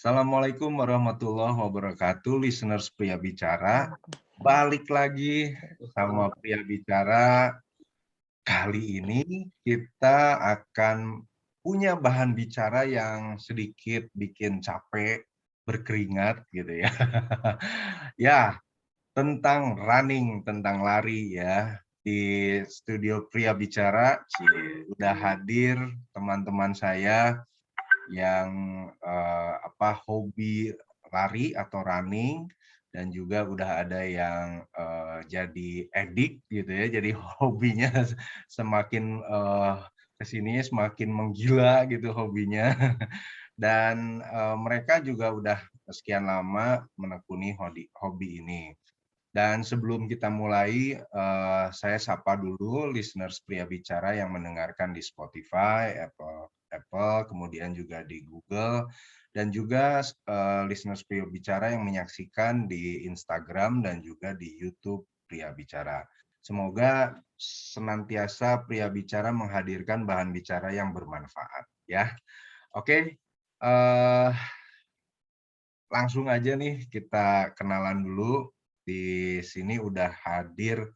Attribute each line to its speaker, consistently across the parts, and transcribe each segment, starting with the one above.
Speaker 1: Assalamualaikum warahmatullahi wabarakatuh, listeners Pria Bicara. Balik lagi sama Pria Bicara. Kali ini kita akan punya bahan bicara yang sedikit bikin capek, berkeringat gitu ya. Ya, tentang running, tentang lari ya. Di studio Pria Bicara, udah hadir teman-teman saya yang hobi lari atau running, dan juga udah ada yang jadi edik gitu ya, jadi hobinya semakin kesini semakin menggila gitu hobinya. Dan mereka juga udah sekian lama menekuni hobi ini. Dan sebelum kita mulai, saya sapa dulu listeners Pria Bicara yang mendengarkan di Spotify, Apple, kemudian juga di Google, dan juga listeners Pria Bicara yang menyaksikan di Instagram dan juga di YouTube Pria Bicara. Semoga senantiasa Pria Bicara menghadirkan bahan bicara yang bermanfaat, ya. Oke, langsung aja nih kita kenalan dulu. Di sini udah hadir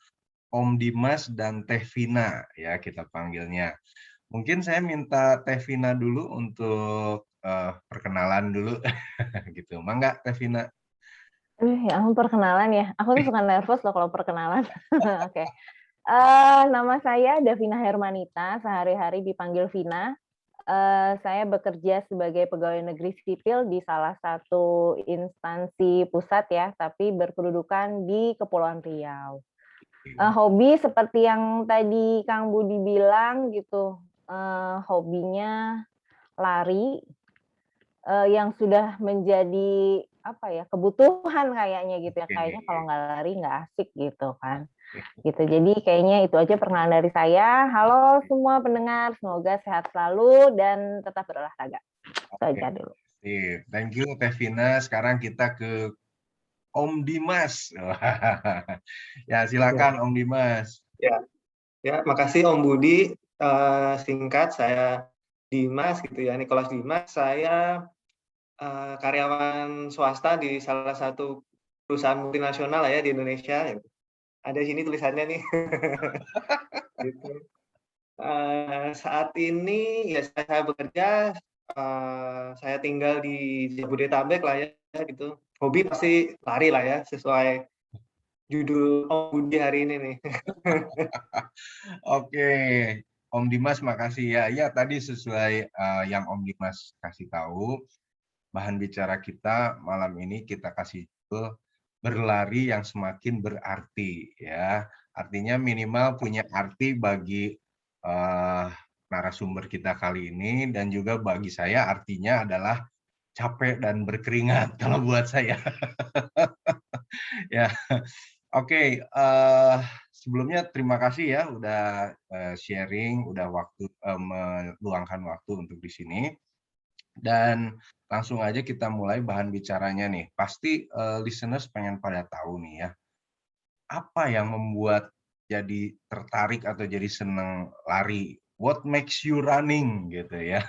Speaker 1: Om Dimas dan Teh Vina ya kita panggilnya. Mungkin saya minta Teh Vina dulu untuk perkenalan dulu gitu. Mangga Teh Vina.
Speaker 2: Ya ampun perkenalan ya. Aku tuh suka nervous loh kalau perkenalan. Oke. Nama saya Davina Hermanita, sehari-hari dipanggil Vina. Saya bekerja sebagai pegawai negeri sipil di salah satu instansi pusat ya, tapi berkedudukan di Kepulauan Riau. Hobi seperti yang tadi Kang Budi bilang gitu, hobinya lari, yang sudah menjadi kebutuhan kayaknya gitu ya. Kayaknya kalau nggak lari nggak asik gitu kan. Gitu. Jadi kayaknya itu aja perkenalan dari saya. Halo semua pendengar, semoga sehat selalu dan tetap berolahraga. Itu aja dulu.
Speaker 1: Thank you Teh Vina. Sekarang kita ke Om Dimas. Ya, silakan Om Dimas.
Speaker 3: Ya, makasih Om Budi. Singkat saya Dimas gitu ya, Nicholas Dimas. Saya karyawan swasta di salah satu perusahaan multinasional ya di Indonesia. Ada di sini tulisannya nih. Gitu. Saat ini ya saya bekerja, saya tinggal di Jabodetabek lah ya gitu. Hobi pasti lari lah ya, sesuai judul Om Budi hari ini nih.
Speaker 1: Oke, Om Dimas makasih ya. Ya tadi sesuai yang Om Dimas kasih tahu, bahan bicara kita malam ini kita kasih judul berlari yang semakin berarti ya. Artinya minimal punya arti bagi narasumber kita kali ini, dan juga bagi saya artinya adalah capek dan berkeringat kalau buat saya. Ya, oke. Sebelumnya terima kasih ya udah sharing, udah meluangkan waktu untuk di sini. Dan langsung aja kita mulai bahan bicaranya nih. Pasti listeners pengen pada tahu nih ya, apa yang membuat jadi tertarik atau jadi seneng lari? What makes you running gitu ya?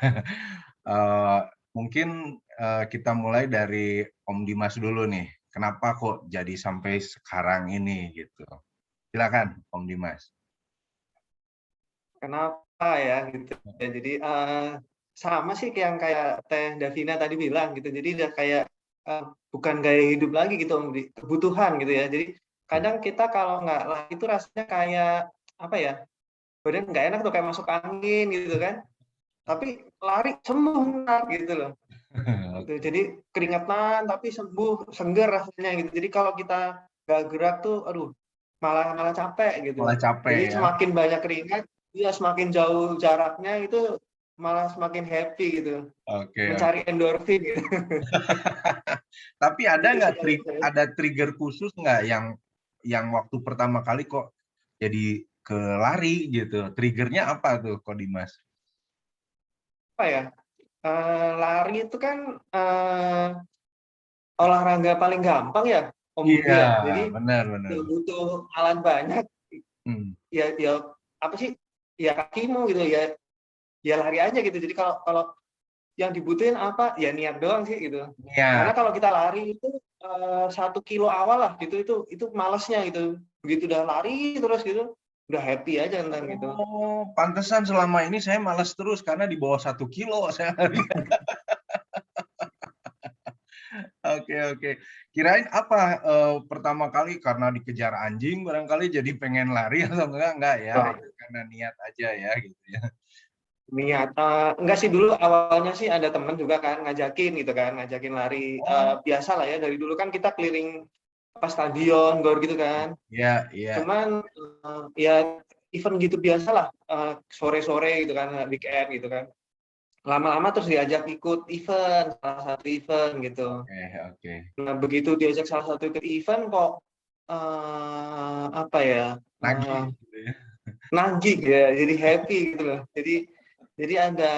Speaker 1: Mungkin kita mulai dari Om Dimas dulu nih. Kenapa kok jadi sampai sekarang ini gitu? Silakan Om Dimas.
Speaker 3: Kenapa ya gitu ya, jadi sama sih yang kayak Teh Davina tadi bilang gitu, jadi udah kayak bukan gaya hidup lagi gitu Om, kebutuhan gitu ya. Jadi kadang kita kalau nggak lari itu rasanya kayak apa ya, badan nggak enak tuh, kayak masuk angin gitu kan, tapi lari sembuh gitu loh gitu. Jadi keringetan tapi sembuh, seger rasanya gitu. Jadi kalau kita nggak gerak tuh aduh malah capek gitu.
Speaker 1: Malah capek
Speaker 3: Jadi
Speaker 1: ya.
Speaker 3: semakin banyak keringat, ya semakin jauh jaraknya itu malah semakin happy gitu.
Speaker 1: Oke.
Speaker 3: Mencari endorfin gitu.
Speaker 1: Tapi ada
Speaker 3: Gitu
Speaker 1: nggak
Speaker 3: sih kalau saya.
Speaker 1: ada trigger khusus nggak yang waktu pertama kali kok jadi ke lari gitu? Triggernya apa tuh kok Dimas?
Speaker 3: Apa ya? Lari itu kan olahraga paling gampang ya, Om Budi
Speaker 1: Iya,
Speaker 3: ya. Jadi
Speaker 1: benar.
Speaker 3: nggak butuh alat banyak. Ya apa sih? Ya kakimu gitu ya. Ya lari aja gitu. Jadi kalau yang dibutuhin apa? Ya niat doang sih gitu.
Speaker 1: Iya.
Speaker 3: Karena kalau kita lari itu 1 kilo awal lah gitu itu malesnya gitu. Begitu udah lari terus gitu, udah happy aja ntar gitu.
Speaker 1: Oh, pantesan selama ini saya malas terus karena di bawah 1 kilo saya lari. Oke, oke. Kirain apa, pertama kali karena dikejar anjing barangkali jadi pengen lari atau enggak ya,
Speaker 3: Wah,
Speaker 1: itu karena niat aja ya gitu ya.
Speaker 3: niat enggak sih dulu awalnya sih ada temen juga kan ngajakin gitu kan, ngajakin lari
Speaker 1: Oh,
Speaker 3: biasa lah ya dari dulu kan kita keliling apa stadion gor gitu kan.
Speaker 1: iya, iya.
Speaker 3: Cuman ya event gitu biasa lah sore-sore gitu kan weekend gitu kan. Lama-lama terus diajak ikut event, salah satu event gitu.
Speaker 1: Oke, oke.
Speaker 3: Nah, begitu diajak salah satu ikut event kok apa ya?
Speaker 1: Nagih
Speaker 3: eh,
Speaker 1: gitu ya.
Speaker 3: nagih ya, jadi happy gitu loh. Jadi ada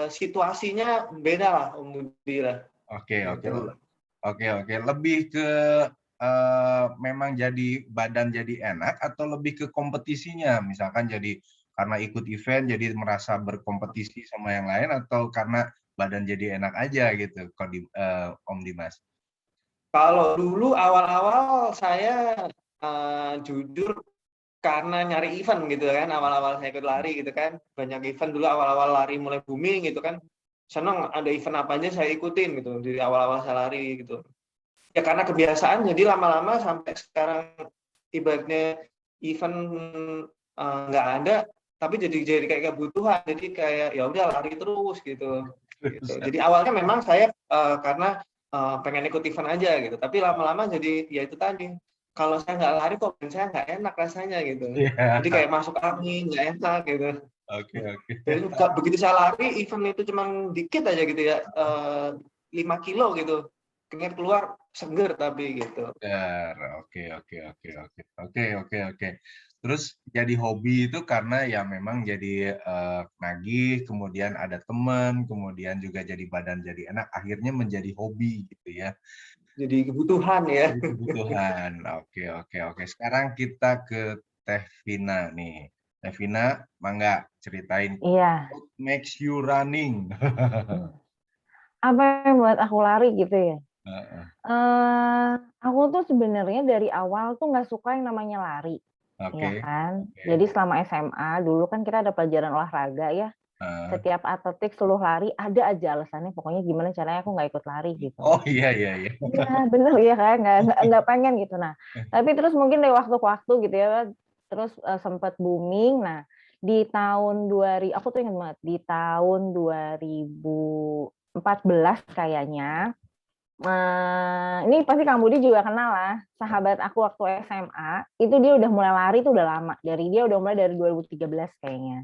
Speaker 3: situasinya beda lah Om Budi lah
Speaker 1: Oke, oke.
Speaker 3: gitu.
Speaker 1: Oke, oke. Lebih ke, memang jadi badan jadi enak atau lebih ke kompetisinya? Misalkan jadi karena ikut event jadi merasa berkompetisi sama yang lain atau karena badan jadi enak aja gitu kalau Om Dimas?
Speaker 3: Kalau dulu awal-awal saya jujur karena nyari event gitu kan, awal-awal saya ikut lari gitu kan, banyak event dulu awal-awal lari mulai booming gitu kan, senang ada event apa aja saya ikutin gitu di awal-awal saya lari gitu. Ya karena kebiasaan jadi lama-lama sampai sekarang ibaratnya event nggak ada, tapi jadi kayak kebutuhan, jadi kayak ya udah lari terus gitu. Gitu. Jadi awalnya memang saya karena pengen ikut event aja gitu, tapi lama-lama jadi ya itu tadi kalau saya nggak lari kok saya nggak enak rasanya gitu. Jadi
Speaker 1: Iya.
Speaker 3: kayak masuk angin nggak enak gitu.
Speaker 1: Oke, oke.
Speaker 3: Jadi begitu saya lari event itu cuma dikit aja gitu ya 5 kilo gitu, keringat keluar seger tapi gitu.
Speaker 1: Bener, oke, oke, oke, oke. Oke, oke, oke. Terus jadi hobi itu karena ya memang jadi, nagih, kemudian ada teman, kemudian juga jadi badan jadi enak, akhirnya menjadi hobi gitu ya.
Speaker 3: Jadi kebutuhan ya.
Speaker 1: Jadi kebutuhan. Oke, oke, oke. Sekarang kita ke Teh Vina nih. Teh Vina, mangga ceritain
Speaker 2: Iya.
Speaker 1: what makes you running?
Speaker 2: Apa yang buat aku lari gitu ya?
Speaker 1: Heeh,
Speaker 2: Eee, aku tuh sebenarnya dari awal tuh nggak suka yang namanya lari,
Speaker 1: oke,
Speaker 2: ya kan.
Speaker 1: oke,
Speaker 2: Jadi selama SMA dulu kan kita ada pelajaran olahraga ya,
Speaker 1: heeh.
Speaker 2: setiap atletik suruh lari ada aja alasannya pokoknya gimana caranya aku nggak ikut lari gitu.
Speaker 1: Oh, iya, iya, iya.
Speaker 2: Iya bener ya kan, nggak pengen gitu. Nah, tapi terus mungkin dari waktu ke waktu gitu ya, terus, sempet booming. Nah, di tahun aku tuh inget banget, di tahun 2014 kayaknya, ini pasti Kang Budi juga kenal lah, sahabat aku waktu SMA, itu dia udah mulai lari tuh udah lama, dia udah mulai dari 2013 kayaknya.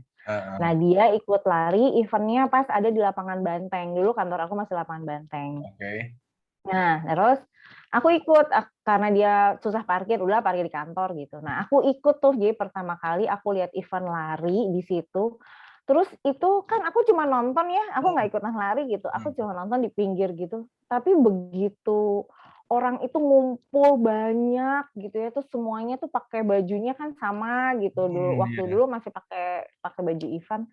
Speaker 2: Nah,
Speaker 1: Heeh,
Speaker 2: dia ikut lari event-nya pas ada di lapangan Banteng, dulu kantor aku masih lapangan Banteng.
Speaker 1: oke.
Speaker 2: Nah, terus aku ikut karena dia susah parkir, udah parkir di kantor gitu. Nah, aku ikut tuh, jadi pertama kali aku lihat event lari di situ. Terus itu kan aku cuma nonton ya, aku nggak ikutan lari gitu. Aku cuma nonton di pinggir gitu. Tapi begitu orang itu ngumpul banyak gitu ya, terus semuanya tuh pakai bajunya kan sama gitu. Dulu waktu
Speaker 1: Iya.
Speaker 2: dulu masih pakai pakai baju event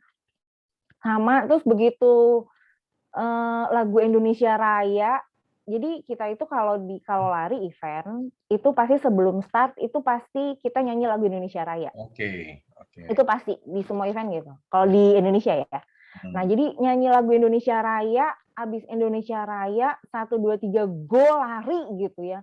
Speaker 2: sama. Terus begitu lagu Indonesia Raya. Jadi kita itu kalau lari event, itu pasti sebelum start, itu pasti kita nyanyi lagu Indonesia Raya.
Speaker 1: Oke, oke.
Speaker 2: Itu pasti, di semua event gitu, kalau di Indonesia ya. Nah,
Speaker 1: Mhm.
Speaker 2: jadi nyanyi lagu Indonesia Raya, habis Indonesia Raya, 1, 2, 3, go, lari gitu ya.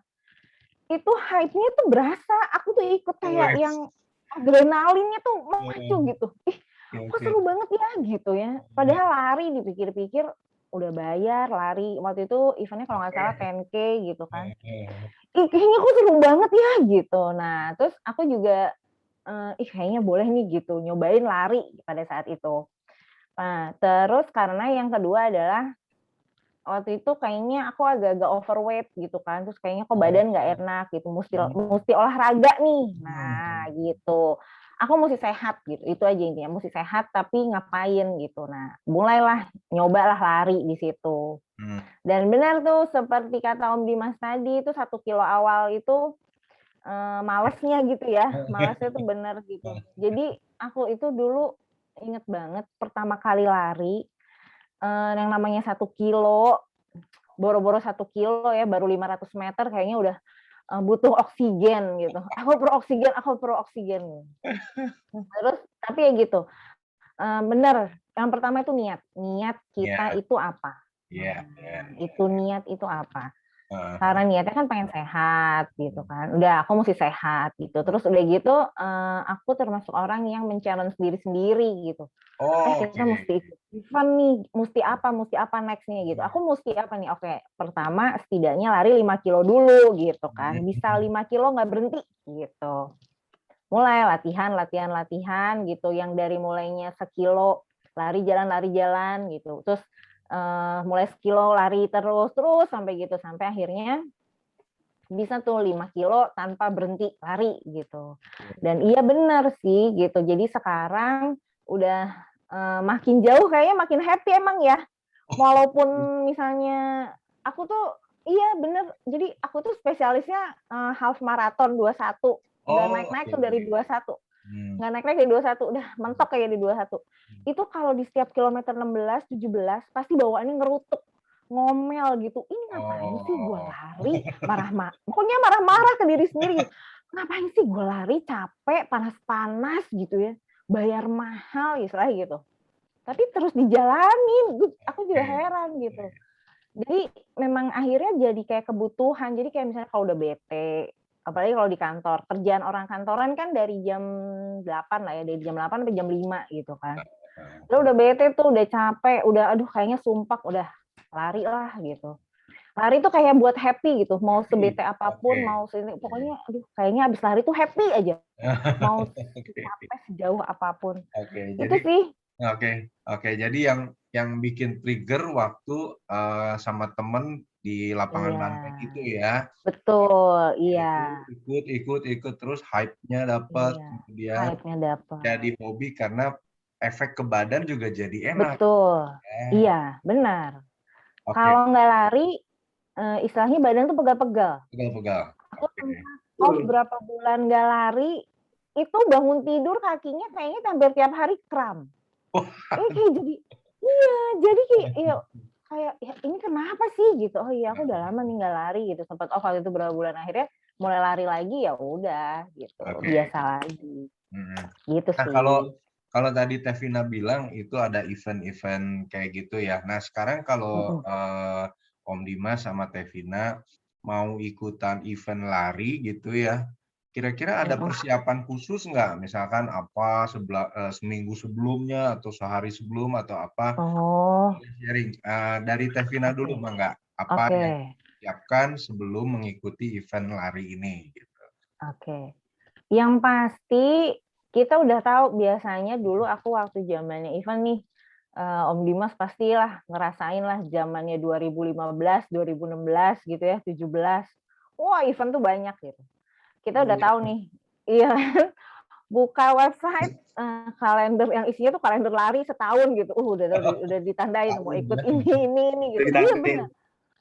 Speaker 2: Itu hype-nya tuh berasa, aku tuh ikut kayak
Speaker 1: Wes,
Speaker 2: yang adrenalinnya tuh memacu
Speaker 1: heeh,
Speaker 2: gitu. Ih,
Speaker 1: oke,
Speaker 2: kok
Speaker 1: oke.
Speaker 2: seru banget ya gitu ya. Padahal lari dipikir-pikir udah bayar lari. Waktu itu eventnya kalau nggak salah
Speaker 1: Oke,
Speaker 2: 10K gitu kan.
Speaker 1: heeh.
Speaker 2: Ih, kayaknya kok seru banget ya gitu. Nah, terus aku juga ih kayaknya boleh nih gitu nyobain lari pada saat itu. Nah, terus karena yang kedua adalah waktu itu kayaknya aku agak-agak overweight gitu kan, terus kayaknya kok
Speaker 1: Oh,
Speaker 2: badan nggak enak gitu,
Speaker 1: mhm,
Speaker 2: musti olahraga nih. Nah,
Speaker 1: mhm,
Speaker 2: gitu. Aku musti sehat gitu, itu aja intinya, musti sehat tapi ngapain gitu. Nah, mulailah nyobalah lari di situ.
Speaker 1: mhm.
Speaker 2: Dan benar tuh seperti kata Om Dimas tadi, itu 1 kilo awal itu malesnya gitu ya, malesnya tuh bener gitu. Jadi aku itu dulu inget banget pertama kali lari yang namanya 1 kilo, boro-boro 1 kilo ya, baru 500 meter kayaknya udah butuh oksigen gitu. Aku perlu oksigen. Terus tapi ya gitu, bener, yang pertama itu niat. Niat kita
Speaker 1: Iya,
Speaker 2: itu apa?
Speaker 1: iya, iya.
Speaker 2: Itu niat itu apa?
Speaker 1: Heeh.
Speaker 2: Karena niatnya kan pengen sehat gitu kan. Udah aku mesti sehat gitu. Terus udah gitu aku termasuk orang yang men-challenge diri sendiri gitu.
Speaker 1: Oh,
Speaker 2: Kita
Speaker 1: oke.
Speaker 2: mesti ikut event nih, mesti apa next-nya gitu. Aku mesti apa nih? Oke, pertama setidaknya lari 5 kilo dulu gitu kan. Bisa 5 kilo nggak berhenti gitu. Mulai latihan gitu yang dari mulainya sekilo lari jalan gitu. Terus mulai sekilo lari terus sampai gitu sampai akhirnya bisa tuh 5 kilo tanpa berhenti lari gitu. Dan iya benar sih gitu. Jadi sekarang udah makin jauh kayaknya makin happy emang ya. Walaupun misalnya aku tuh iya bener. Jadi aku tuh spesialisnya half marathon 21. Udah
Speaker 1: Oh,
Speaker 2: naik-naik
Speaker 1: oke.
Speaker 2: tuh dari 21.
Speaker 1: Hmm.
Speaker 2: Nggak naik-naik dari 21, udah mentok kayak di 21. Itu kalau di setiap kilometer 16, 17 pasti bawaannya ngerutuk, ngomel gitu. Ini ngapain sih gue
Speaker 1: Oh.
Speaker 2: lari, pokoknya marah-marah ke diri sendiri. Ngapain sih gue lari capek, panas-panas gitu ya. Bayar mahal istilahnya gitu. Tapi terus dijalanin, aku juga
Speaker 1: Oke.
Speaker 2: heran gitu. Jadi memang akhirnya jadi kayak kebutuhan. Jadi kayak misalnya kalau udah bete, apalagi kalau di kantor, kerjaan orang kantoran kan dari jam 8 lah ya, dari jam 8 sampai jam 5 gitu kan. Lo udah bete tuh, udah capek, udah aduh kayaknya sumpah, udah lari lah gitu. Lari tuh kayak buat happy gitu, mau sebete apapun,
Speaker 1: Oke.
Speaker 2: mau pokoknya aduh kayaknya abis lari tuh happy aja. Mau
Speaker 1: Oke.
Speaker 2: capek sejauh apapun.
Speaker 1: Oke.
Speaker 2: Itu
Speaker 1: Jadi
Speaker 2: sih.
Speaker 1: oke, oke. Jadi yang bikin trigger waktu sama temen di lapangan
Speaker 2: Iya,
Speaker 1: banteng itu ya.
Speaker 2: betul,
Speaker 1: Ya,
Speaker 2: iya.
Speaker 1: itu ikut terus hype-nya dapat,
Speaker 2: Iya,
Speaker 1: kemudian
Speaker 2: hype-nya
Speaker 1: jadi
Speaker 2: dapat.
Speaker 1: hobi karena efek ke badan juga jadi enak.
Speaker 2: Betul.
Speaker 1: Ya.
Speaker 2: Iya, benar.
Speaker 1: Oke,
Speaker 2: Kalau nggak lari, istilahnya badan tuh pegal-pegal.
Speaker 1: pegal-pegal.
Speaker 2: Aku
Speaker 1: Oke.
Speaker 2: sempat off berapa bulan nggak lari, itu bangun tidur kakinya kayaknya hampir tiap hari kram.
Speaker 1: Oh,
Speaker 2: Ini kayak jadi kayak ya ini kenapa sih gitu. Oh iya aku udah lama nih nggak lari gitu. Sempat off waktu itu berapa bulan akhirnya mulai lari lagi ya udah gitu.
Speaker 1: oke.
Speaker 2: Biasa lagi.
Speaker 1: Mm.
Speaker 2: Gitu
Speaker 1: Nah, kalau
Speaker 2: sih.
Speaker 1: kalau tadi Tevina bilang itu ada event-event kayak gitu ya. Nah, sekarang kalau
Speaker 2: Mm-mm.
Speaker 1: Om Dimas sama Tevina mau ikutan event lari gitu ya, kira-kira ada
Speaker 2: Mm-mm.
Speaker 1: persiapan khusus nggak? Misalkan apa seminggu sebelumnya atau sehari sebelum atau apa?
Speaker 2: Oh,
Speaker 1: Sharing. Dari Tevina
Speaker 2: oke.
Speaker 1: dulu, Mangga. Apa
Speaker 2: Oke.
Speaker 1: yang disiapkan sebelum mengikuti event lari ini? Gitu.
Speaker 2: Oke. Yang pasti kita udah tahu biasanya dulu aku waktu zamannya event nih, Om Dimas pastilah ngerasain lah zamannya 2015, 2016 gitu ya, 17. Wah, event tuh banyak gitu. Kita udah tahu nih, iya buka website kalender yang isinya tuh kalender lari setahun gitu. Udah ditandain mau
Speaker 1: Tahun
Speaker 2: ikut
Speaker 1: ya.
Speaker 2: ini
Speaker 3: Udah
Speaker 2: gitu. Iya
Speaker 3: ditandain.
Speaker 2: benar.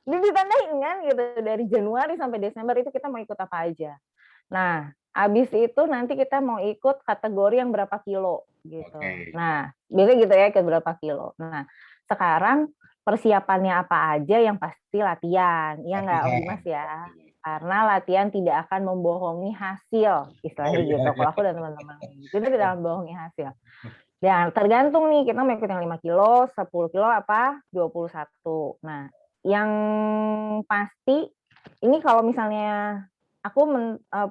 Speaker 2: Udah ditandain kan gitu dari Januari sampai Desember itu kita mau ikut apa aja. Nah, habis itu nanti kita mau ikut kategori yang berapa kilo gitu.
Speaker 1: Oke.
Speaker 2: Nah, biasanya gitu ya ikut berapa kilo. Nah, sekarang persiapannya apa aja yang pasti latihan. Iya nggak Om
Speaker 1: Latihan.
Speaker 2: Dimas ya? Karena latihan tidak akan membohongi hasil,
Speaker 1: Oh
Speaker 2: istilahnya
Speaker 1: iya,
Speaker 2: gitu. Kalau
Speaker 1: iya.
Speaker 2: aku dan teman-teman itu tidak akan membohongi hasil. Dan tergantung nih kita mau ikut yang 5 kilo, 10 kilo apa 21. Nah, yang pasti ini kalau misalnya aku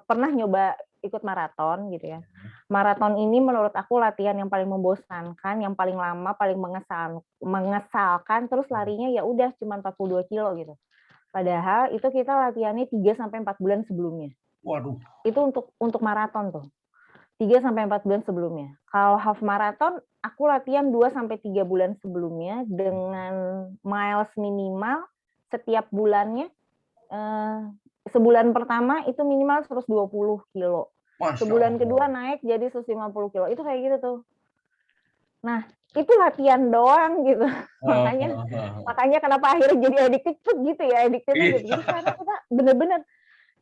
Speaker 2: pernah nyoba ikut maraton gitu ya. Maraton ini menurut aku latihan yang paling membosankan, yang paling lama, paling mengesalkan, terus larinya ya udah cuma 42 kilo gitu. Padahal itu kita latihannya 3 sampai 4 bulan sebelumnya.
Speaker 1: Waduh.
Speaker 2: Itu untuk maraton tuh. 3 sampai 4 bulan sebelumnya. Kalau half marathon, aku latihan 2 sampai 3 bulan sebelumnya dengan miles minimal setiap bulannya. Sebulan pertama itu minimal 120 kilo.
Speaker 1: Masya
Speaker 2: Sebulan kedua
Speaker 1: Allah.
Speaker 2: naik jadi 150 kilo. Itu kayak gitu tuh. Nah, itu latihan doang gitu. Makanya kenapa akhirnya jadi addicted gitu ya, addictednya
Speaker 1: Iya.
Speaker 2: gitu. Jadi karena kita bener-bener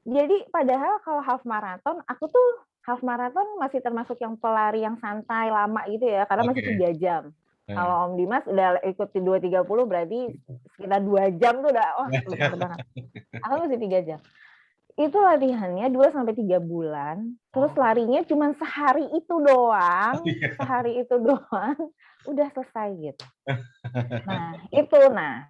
Speaker 2: jadi padahal kalau half marathon, aku tuh half marathon masih termasuk yang pelari yang santai lama gitu ya, karena masih
Speaker 1: Oke.
Speaker 2: 3 jam. Kalau Om Dimas udah ikut 2.30 berarti sekitar 2 jam tuh udah wah bener banget. Aku masih 3 jam. Itu latihannya 2-3 bulan, terus larinya cuma sehari itu doang, sehari itu doang, udah selesai gitu. Nah,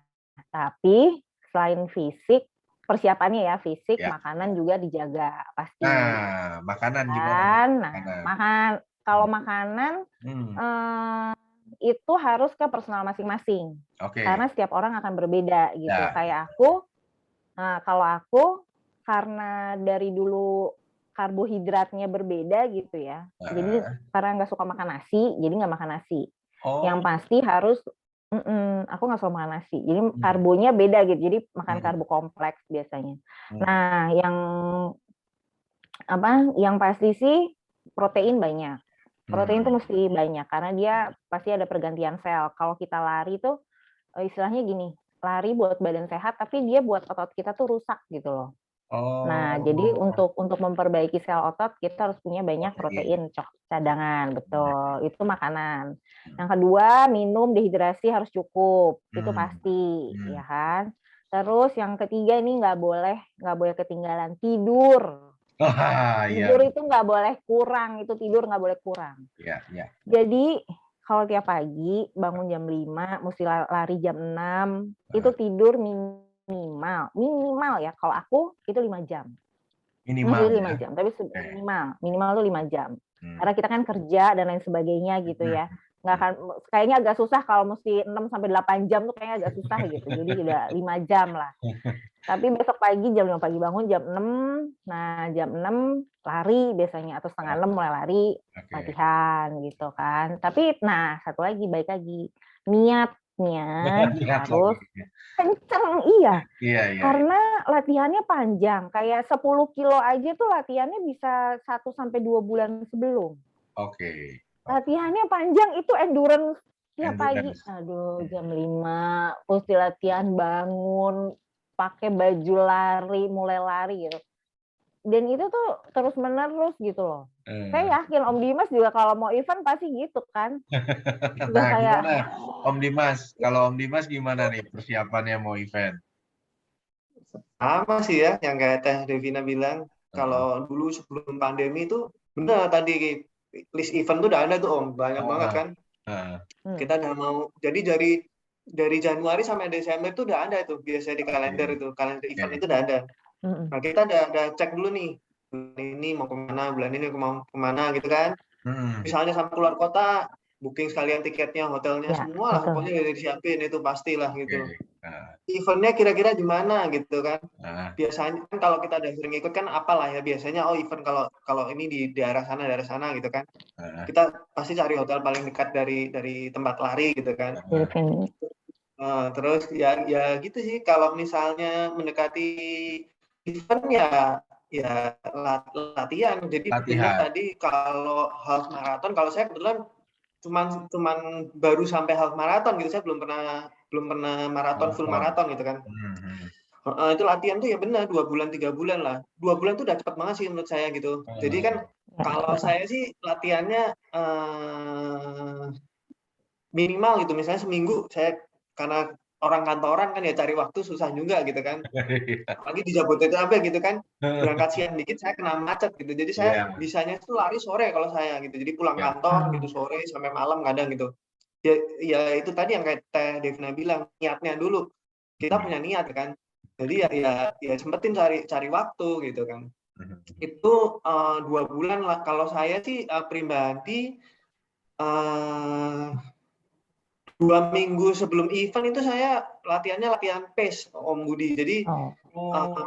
Speaker 2: tapi selain fisik, persiapannya ya fisik, makanan juga dijaga pasti.
Speaker 1: Nah, makanan gimana?
Speaker 2: Nah, kalau makanan itu harus ke personal masing-masing. Karena setiap orang akan berbeda gitu. Kayak aku, kalau aku karena dari dulu karbohidratnya berbeda gitu ya. Jadi karena nggak suka makan nasi, jadi nggak makan nasi. Yang pasti harus, aku nggak suka makan nasi. Jadi karbonya beda gitu. Jadi makan karbo kompleks biasanya. Nah, yang pasti sih protein banyak. Protein itu mesti banyak karena dia pasti ada pergantian sel. Kalau kita lari tuh istilahnya gini, lari buat badan sehat, tapi dia buat otot kita tuh rusak gitu loh. Nah, jadi untuk memperbaiki sel otot kita harus punya banyak protein cadangan, betul. Itu makanan. Yang kedua, minum dehidrasi harus cukup, itu pasti, ya kan. Terus yang ketiga ini nggak boleh ketinggalan tidur. Tidur itu nggak boleh kurang, itu tidur nggak boleh kurang. Jadi kalau tiap pagi bangun jam 5, mesti lari jam 6, itu tidur minimal ya. Kalau aku itu 5 jam.
Speaker 1: Minimal
Speaker 2: 5 jam, tapi minimal tuh 5 jam. Karena kita kan kerja dan lain sebagainya gitu ya. Nggak akan, kayaknya agak susah kalau mesti 6-8 jam tuh kayaknya agak susah gitu. Jadi udah 5 jam lah. Tapi besok pagi jam 5 pagi bangun jam 6. Nah, jam 6 lari biasanya atau setengah 6 mulai lari, latihan gitu kan. Tapi nah, satu lagi baik lagi. Niatnya harus kenceng, iya. Karena latihannya panjang, kayak 10 kilo aja tuh latihannya bisa 1-2 bulan sebelum. Latihannya panjang, itu endurance tiap pagi. Aduh, jam 5 mesti latihan bangun, pakai baju lari, mulai lari gitu. Dan itu tuh terus menerus gitu loh. Saya yakin Om Dimas juga kalau mau event pasti gitu kan.
Speaker 1: Nah, gimana Om Dimas? Kalau Om Dimas gimana nih persiapannya mau event?
Speaker 3: Sama sih ya, yang kayak Teh Devina bilang. Kalau dulu sebelum pandemi itu benar tadi list event tuh udah ada tuh Om, banyak banget kan. Kita udah mau, jadi dari Januari sampai Desember itu udah ada itu biasanya di kalender itu, kalender event itu udah ada. Nah, kita udah cek dulu nih, bulan ini mau kemana, bulan ini mau kemana gitu kan. Misalnya sampai keluar kota, booking sekalian tiketnya, hotelnya, semua lah pokoknya udah disiapin, itu pastilah gitu. Eventnya kira-kira di mana gitu kan. Biasanya kan kalau kita udah sering ikut kan apalah ya, biasanya event kalau ini di daerah sana gitu kan. Kita pasti cari hotel paling dekat dari tempat lari gitu kan. Terus ya gitu sih, kalau misalnya mendekati event ya latihan. Jadi benar tadi kalau half marathon, kalau saya kebetulan cuman baru sampai half marathon gitu, saya belum pernah maraton full marathon gitu kan. Itu latihan tuh ya benar 2 bulan 3 bulan lah. 2 bulan tuh udah cepet banget sih menurut saya gitu. Jadi kan kalau saya sih latihannya minimal gitu, misalnya seminggu. Saya karena orang kantoran kan ya cari waktu susah juga gitu kan. Apalagi di Jabodetabek gitu kan, berangkat siang dikit saya kena macet gitu. Jadi saya bisanya itu lari sore kalau saya gitu. Jadi pulang kantor gitu sore sampai malam kadang gitu. Ya itu tadi yang kayak Teh Devina bilang, niatnya dulu. Kita punya niat kan. Jadi ya sempetin cari waktu gitu kan. Itu 2 bulan lah. Kalau saya sih pribadi 2 minggu sebelum event itu saya latihannya latihan pace, Om Budi. Jadi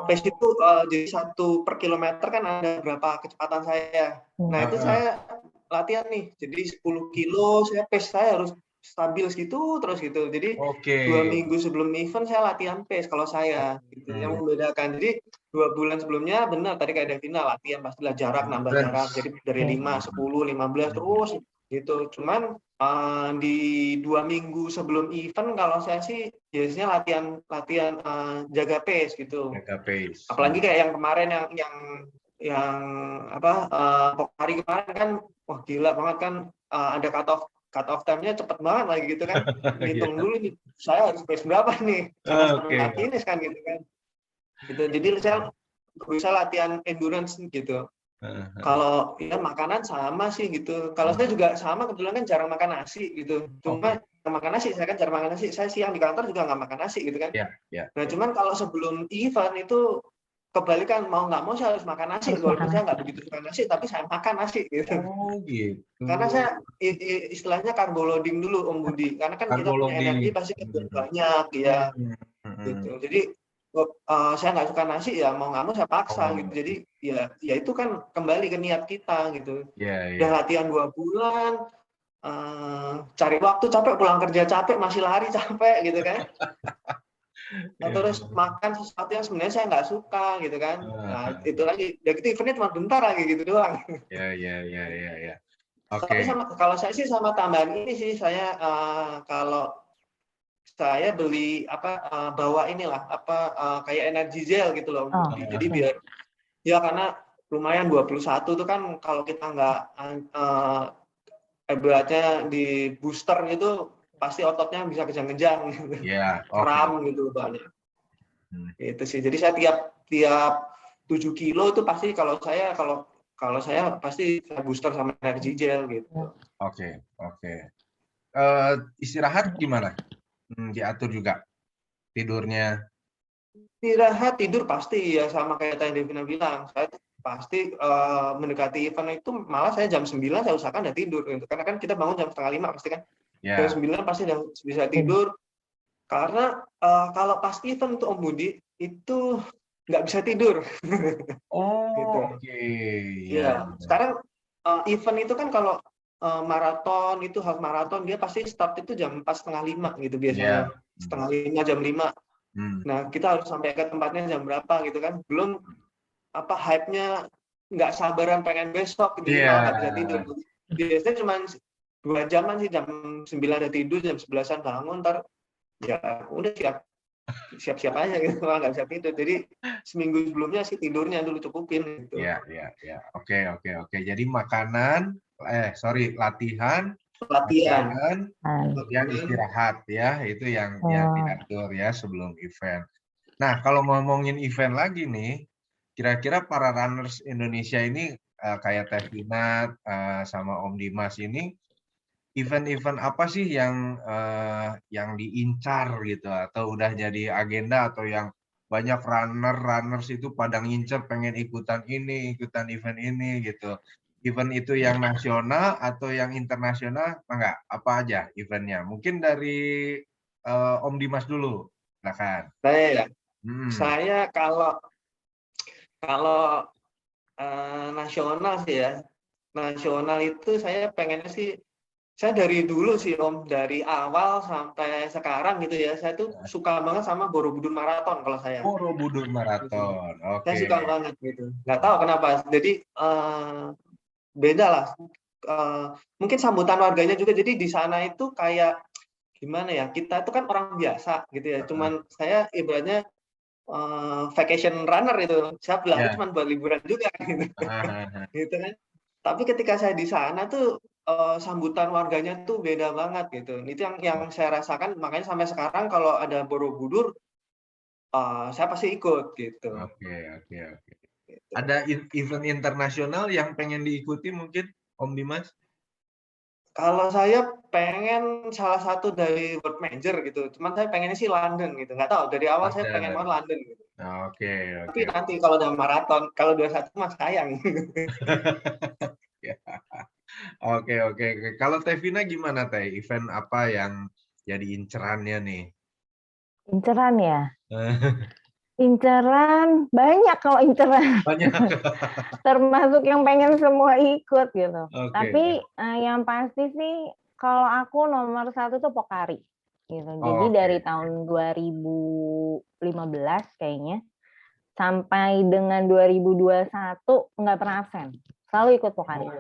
Speaker 3: pace itu jadi 1 per kilometer kan ada berapa kecepatan saya. Nah itu saya latihan nih. Jadi 10 kilo pace saya harus stabil segitu terus gitu. Jadi 2 minggu sebelum event saya latihan pace kalau saya. Gitu. Yang membedakan. Jadi 2 bulan sebelumnya benar tadi kayak Devina latihan pastilah jarak, nambah jarak. Jadi dari 5, 10, 15 terus gitu. Cuman di 2 minggu sebelum event kalau saya sih biasanya latihan jaga pace gitu. Apalagi kayak yang kemarin yang hari kemarin kan wah gila banget kan, ada cut off cut off time-nya cepet banget lagi gitu kan.
Speaker 1: Iya.
Speaker 3: Ngitung dulu nih, saya harus pace berapa nih, sama
Speaker 1: Oke.
Speaker 3: finish kan gitu kan. Gitu. Jadi saya berusaha latihan endurance gitu.
Speaker 1: Heeh, heeh.
Speaker 3: Kalau ya makanan sama sih gitu. Kalau saya juga sama, kebetulan kan jarang makan nasi gitu. Cuma makan nasi, saya kan jarang makan nasi. Saya siang di kantor juga nggak makan nasi gitu kan.
Speaker 1: Ya, ya.
Speaker 3: Nah, cuman kalau sebelum event itu kebalikan, mau nggak mau saya harus makan nasi.
Speaker 2: Harus
Speaker 3: Walaupun
Speaker 2: makan
Speaker 3: saya
Speaker 2: nasi.
Speaker 3: nggak begitu suka nasi, tapi saya makan nasi gitu.
Speaker 1: Oh gitu.
Speaker 3: Karena saya istilahnya carbo loading dulu Om Budi. Karena kan kita punya energi
Speaker 1: Karbologi.
Speaker 3: pasti kebutuhan banyak ya gitu. Jadi saya nggak suka nasi ya mau nggak mau saya paksa gitu. Jadi ya itu kan kembali ke niat kita gitu.
Speaker 1: Ya,
Speaker 3: Udah
Speaker 1: ya.
Speaker 3: latihan 2 bulan, cari waktu capek, pulang kerja capek, masih lari capek gitu kan. Nah, terus makan sesuatu yang sebenarnya saya nggak suka gitu kan. Nah, itu lagi. Ya gitu eventnya cuma bentar lagi gitu doang.
Speaker 1: Ya, ya, ya, ya, ya.
Speaker 3: Tapi
Speaker 1: Oke.
Speaker 3: kalau saya sih sama tambahan ini sih, saya kalau saya beli bawa inilah kayak energy gel gitu loh.
Speaker 2: Oh,
Speaker 3: Jadi
Speaker 2: oke.
Speaker 3: biar ya karena lumayan 21 tuh kan kalau kita nggak ibaratnya di booster itu pasti ototnya bisa kejang-kejang gitu.
Speaker 1: Ya, oke.
Speaker 3: Kram gitu banyak. Itu sih. Jadi saya tiap 7 kilo itu pasti kalau saya pasti saya booster sama energy gel gitu.
Speaker 1: Oke, oke. Istirahat gimana? Diatur juga tidurnya.
Speaker 3: Istirahat, tidur pasti ya sama kayak tadi Devina bilang. Saya pasti mendekati event itu malah saya jam 9 saya usahakan udah tidur gitu. Karena kan kita bangun jam setengah 5 pasti kan. Jam
Speaker 1: Ya.
Speaker 3: 9 pasti udah bisa tidur. Karena kalau pas event tuh Om Budi itu nggak bisa tidur. Gitu.
Speaker 1: Oh, oke. Ya.
Speaker 3: Iya. Sekarang event itu kan kalau maraton itu half maraton dia pasti start itu jam 4:30 gitu biasanya.
Speaker 1: Ya.
Speaker 3: 4:30 jam 5. Nah, kita harus sampai ke tempatnya jam berapa gitu kan. Belum hype-nya nggak sabaran pengen besok, jadi
Speaker 1: Iya.
Speaker 3: malah nggak bisa tidur. Biasanya cuma 2 jaman sih, jam 9 udah tidur, jam 11-an bangun, ntar ya udah siap-siap aja gitu, malah nggak bisa tidur. Jadi seminggu sebelumnya sih tidurnya dulu cukupin gitu.
Speaker 1: Ya, ya, ya. Oke, oke, oke. Jadi latihan, makanan, kemudian istirahat ya, itu yang diatur ya sebelum event. Nah, kalau ngomongin event lagi nih, kira-kira para runners Indonesia ini kayak Teh Vina sama Om Dimas ini, event-event apa sih yang diincar gitu atau udah jadi agenda atau yang banyak runners itu pada ngincer pengen ikutan event ini gitu. Event itu yang nasional atau yang internasional enggak? Apa aja eventnya? Mungkin dari Om Dimas dulu, silakan.
Speaker 3: Saya kalau nasional sih ya, nasional itu saya pengennya sih, saya dari dulu sih Om, dari awal sampai sekarang gitu ya, saya tuh suka banget sama Borobudur Marathon kalau saya.
Speaker 1: Borobudur Marathon, oke.
Speaker 3: Saya suka banget gitu, nggak tahu kenapa. Jadi beda lah. Mungkin sambutan warganya juga. Jadi di sana itu kayak gimana ya? Kita itu kan orang biasa gitu ya. Cuman saya ibaratnya vacation runner itu. Saya bilang cuma buat liburan juga gitu. Gitu kan. Tapi ketika saya di sana tuh sambutan warganya tuh beda banget gitu. Itu yang saya rasakan, makanya sampai sekarang kalau ada Borobudur saya pasti ikut gitu.
Speaker 1: Oke. Ada event internasional yang pengen diikuti mungkin Om Dimas?
Speaker 3: Kalau saya pengen salah satu dari World Major gitu. Cuman saya pengennya sih London gitu. Nggak tahu, dari awal saya pengen banget London gitu.
Speaker 1: Oke.
Speaker 3: Tapi nanti kalau udah maraton, kalau 21 mah sayang.
Speaker 1: Oke. Kalau Teh Vina gimana Teh? Event apa yang jadi incerannya nih?
Speaker 2: Inceran ya? Inceran, banyak kalau inceran.
Speaker 1: Banyak.
Speaker 2: Termasuk yang pengen semua ikut gitu. Tapi
Speaker 1: Okay.
Speaker 2: Yang pasti sih kalau aku nomor 1 tuh Pokari gitu. Jadi dari tahun 2015 kayaknya sampai dengan 2021 nggak pernah absen. Selalu ikut Pokari.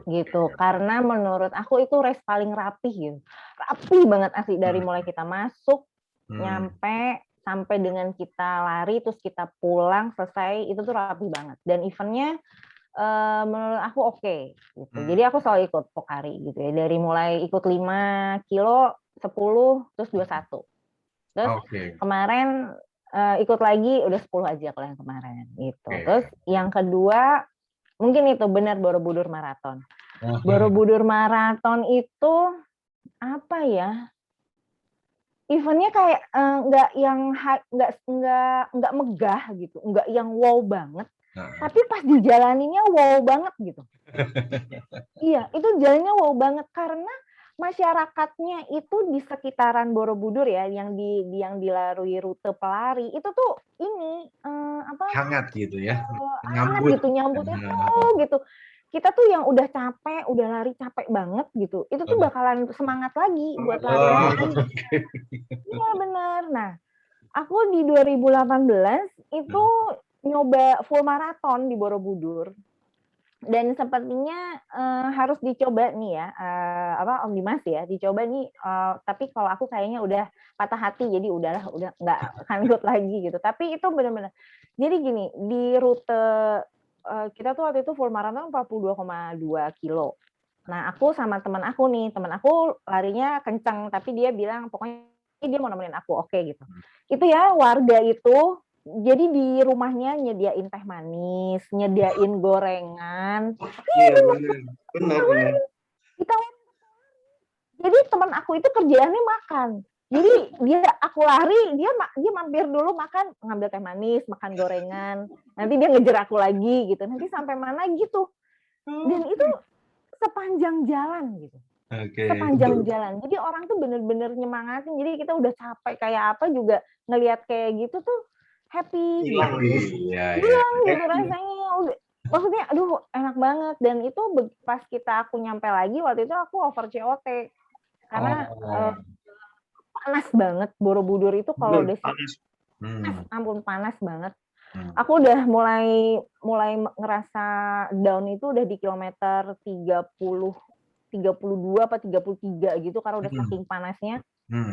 Speaker 2: Gitu. Karena menurut aku itu race paling rapih gitu. Rapi banget asli, dari mulai kita masuk nyampe sampai dengan kita lari terus kita pulang selesai, itu tuh rapi banget. Dan eventnya menurut aku oke, gitu.
Speaker 1: Hmm.
Speaker 2: Jadi aku selalu ikut Pocari gitu ya, dari mulai ikut 5 kilo, 10, terus 21. Terus
Speaker 1: Oke.
Speaker 2: kemarin ikut lagi udah 10 aja kalau yang kemarin gitu.
Speaker 1: Oke.
Speaker 2: Terus yang kedua mungkin itu benar Borobudur Marathon. Borobudur Marathon itu apa ya? Eventnya kayak nggak yang nggak megah gitu, nggak yang wow banget. Tapi pas dijalaninnya wow banget gitu. Iya, itu jalannya wow banget karena masyarakatnya itu di sekitaran Borobudur ya, yang dilalui rute pelari itu tuh ini
Speaker 1: Hangat gitu ya,
Speaker 2: hangat
Speaker 1: nyambut.
Speaker 2: gitu, nyambutnya tuh gitu. Kita tuh yang udah capek, udah lari capek banget gitu, itu tuh bakalan semangat lagi buat lari lagi. Iya benar. Nah, aku di 2018 itu nyoba full maraton di Borobudur. Dan sepertinya harus dicoba nih ya, Om Dimas ya, dicoba nih. Tapi kalau aku kayaknya udah patah hati, jadi udah nggak akan ikut lagi gitu. Tapi itu benar-benar. Jadi gini, di rute kita tuh waktu itu full marathon 42,2 kilo. Nah, aku sama teman aku larinya kenceng, tapi dia bilang pokoknya dia mau nemenin aku, oke gitu. Itu ya warga itu, jadi di rumahnya nyediain teh manis, nyediain gorengan.
Speaker 3: Iya benar.
Speaker 2: Kita, jadi teman aku itu kerjaannya makan. Jadi aku lari, dia mampir dulu makan, ngambil teh manis, makan gorengan. Nanti dia ngejar aku lagi gitu. Nanti sampai mana gitu. Dan itu sepanjang jalan gitu. Sepanjang jalan. Jadi orang tuh bener-bener nyemangatin. Jadi kita udah capek kayak apa juga ngelihat kayak gitu tuh happy gitu. Hilang gitu rasanya. Udah, maksudnya aduh enak banget. Dan itu pas aku nyampe lagi waktu itu aku over COT. Karena panas banget Borobudur itu kalau udah panas, ampun panas banget. Aku udah mulai ngerasa down itu udah di kilometer 32 apa 33 gitu karena udah saking panasnya.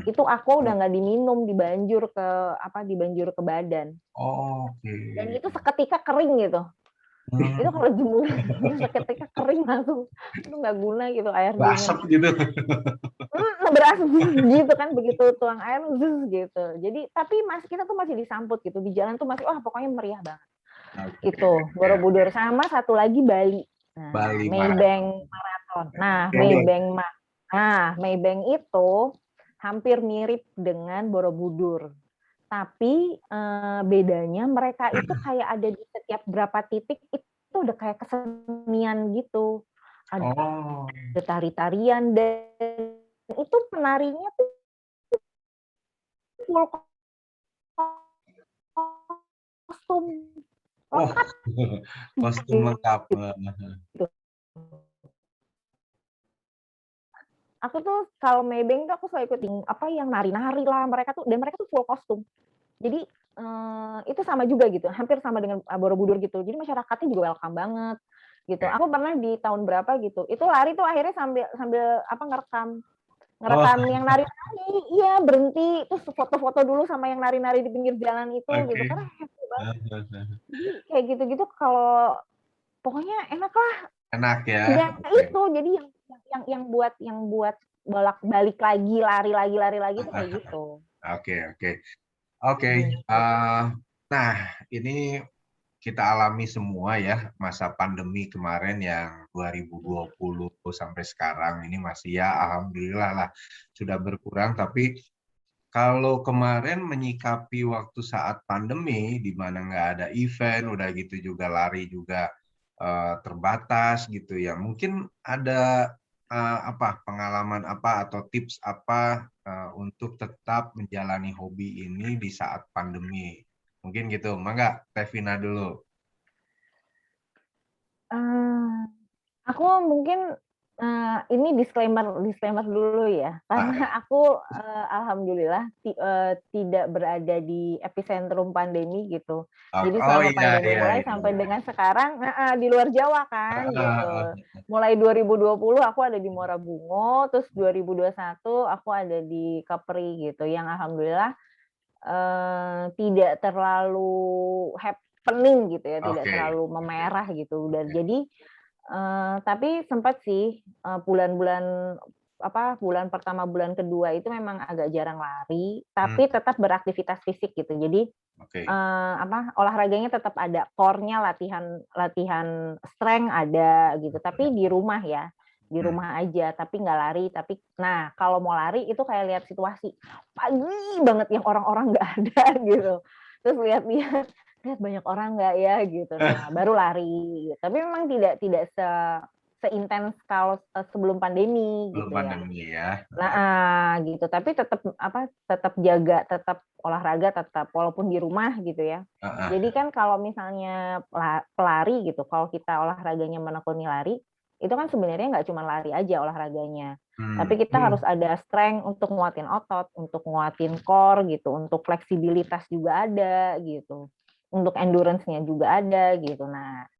Speaker 2: Itu aku udah nggak diminum, dibanjur ke badan. Dan itu seketika kering gitu. Itu kalau jemur seketika kering langsung, itu nggak guna gitu air dingin.
Speaker 1: Berasap gitu.
Speaker 2: Berasap gitu kan, begitu tuang air gitu. Jadi tapi kita tuh masih disambut gitu di jalan tuh masih pokoknya meriah banget. Gitu. Borobudur sama satu lagi Bali. Nah, Maybank Marathon. Maybank itu hampir mirip dengan Borobudur. Tapi bedanya mereka itu kayak ada di setiap berapa titik itu udah kayak kesenian gitu. Ada tari-tarian dan itu penarinya tuh full kostum lengkap.
Speaker 1: Kostum lengkap.
Speaker 2: Gitu. Aku tuh kalau Maybank tuh aku selalu ikutin yang nari-nari lah mereka tuh, dan mereka tuh full kostum. Jadi itu sama juga gitu, hampir sama dengan Borobudur gitu. Jadi masyarakatnya juga welcome banget gitu. Aku pernah di tahun berapa gitu, itu lari tuh akhirnya sambil ngerekam yang nari-nari, iya berhenti terus foto-foto dulu sama yang nari-nari di pinggir jalan itu gitu karena happy banget. Jadi kayak gitu-gitu kalau pokoknya enak lah.
Speaker 1: Enak ya.
Speaker 2: Ya itu jadi yang buat balik lagi lari lagi itu kayak gitu.
Speaker 1: Oke. Nah, ini kita alami semua ya masa pandemi kemarin yang 2020 sampai sekarang ini masih ya alhamdulillah lah sudah berkurang, tapi kalau kemarin menyikapi waktu saat pandemi di mana nggak ada event, udah gitu juga lari juga terbatas gitu ya, mungkin ada pengalaman apa atau tips apa untuk tetap menjalani hobi ini di saat pandemi? Mungkin gitu. Mangga, Tevina dulu.
Speaker 2: Aku mungkin ini disclaimer dulu ya, karena aku alhamdulillah tidak berada di epicentrum pandemi gitu. Jadi selama pandemi mulai sampai dengan sekarang di luar Jawa kan gitu. Mulai 2020 aku ada di Muara Bungo, terus 2021 aku ada di Kepri gitu. Yang alhamdulillah tidak terlalu pening gitu ya, tidak
Speaker 1: Oke.
Speaker 2: terlalu memerah gitu. Dan jadi tapi sempat sih bulan-bulan bulan pertama, bulan kedua itu memang agak jarang lari, tapi tetap beraktivitas fisik gitu. Jadi
Speaker 1: Oke.
Speaker 2: olahraganya tetap ada, core-nya latihan strength ada gitu, tapi di rumah ya, di rumah aja, tapi nggak lari. Tapi nah kalau mau lari itu kayak lihat situasi, pagi banget yang orang-orang nggak ada gitu, terus lihat-lihat banyak orang nggak ya gitu, nah baru lari. Tapi memang tidak seintens kalau sebelum pandemi
Speaker 1: Belum
Speaker 2: gitu ya.
Speaker 1: pandemi ya.
Speaker 2: Nah, gitu. Tapi tetap jaga, tetap olahraga, tetap walaupun di rumah gitu ya.
Speaker 1: Heeh.
Speaker 2: Jadi kan kalau misalnya pelari gitu, kalau kita olahraganya menekuni lari, itu kan sebenarnya nggak cuma lari aja olahraganya. Tapi kita harus ada strength untuk nguatin otot, untuk nguatin core gitu, untuk fleksibilitas juga ada gitu. Untuk endurance-nya juga ada gitu. Nah,